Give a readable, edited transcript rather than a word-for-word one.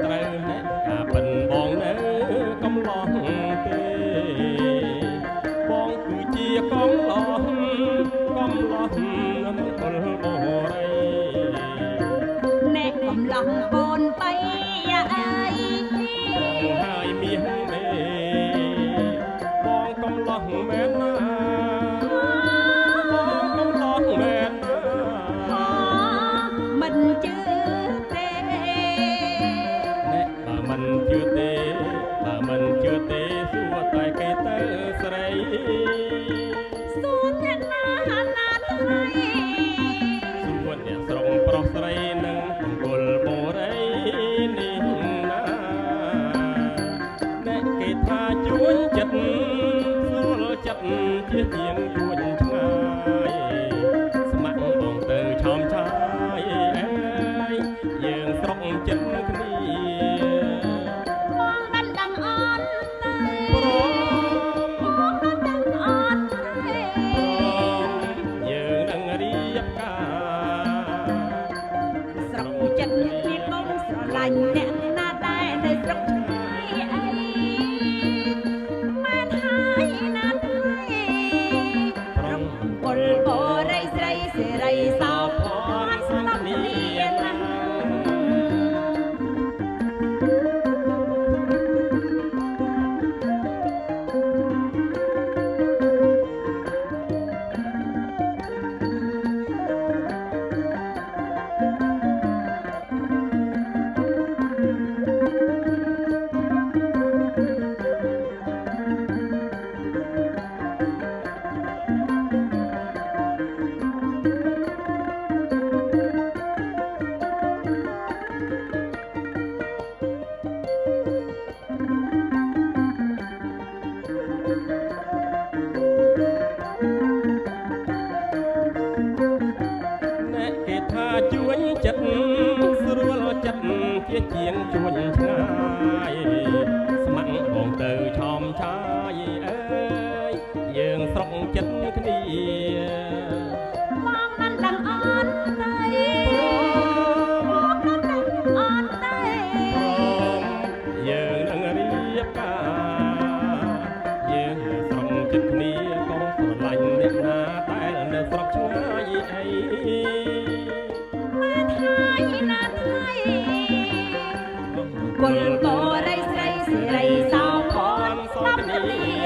ត្រូវអ្នកអាប៉ិនបងនៅកំឡោះទេបងគឺជាកំឡោះកំឡោះនឹងពលបរិយអ្នកកំឡោះបូនបៃយ៉ាអើយបងហើយមាសមេបងកំឡោះមែនណាបងកំឡោះមែនណាមិនជឿទេអ្នកបើមិនជឿទេបើមិនជឿទេសួរតែគេទៅស្រីសួរអ្នកណាណាថ្ងៃសួរអ្នកស្រុងប្រុសស្រីនឹងអង្គុលបរិយនេះណាអ្នកគេថាជួញចិត្តស្រួលចិត្តជាជាងជួញឆ្ងាយស្ម័គ្របងទៅឆោមឆាយអើយយើងស្រុកចិត្តគ្នាបងដណ្ដឹងអត់ទេព្រមបងដណ្ដឹងអត់ទេយើងនឹងរៀបការស្រុកចិត្តគ្នាកុំស្រឡាញ់អ្នកណាដែរនៅស្រុកឆ្ងាយអីមិនហើយណាថ្ងៃប្រងពលបរិយស្រីសេរីសោភ័ណ្ឌស្លាប់គ្នាណាអ្នកគេថាជួញចិត្តស្រួលចិត្តជាជាងជួញឆ្ងាយស្ម័គ្របងទៅឆោមឆាយអើយយើងស្រុកចិត្តគ្នាបងមិនដឹងអត់ទេបងមិនដឹងអត់ទេយើងនឹងរៀបការយើងស្រុកចិត្តគ្នាកុំស្រឡាញ់អ្នកណាដែលនៅស្រុកឆ្ងាយអីមិនហើយណាថ្ងៃពលបរិយស្រីសេរីសោភ័ណ្ឌស្លាប់គ្នា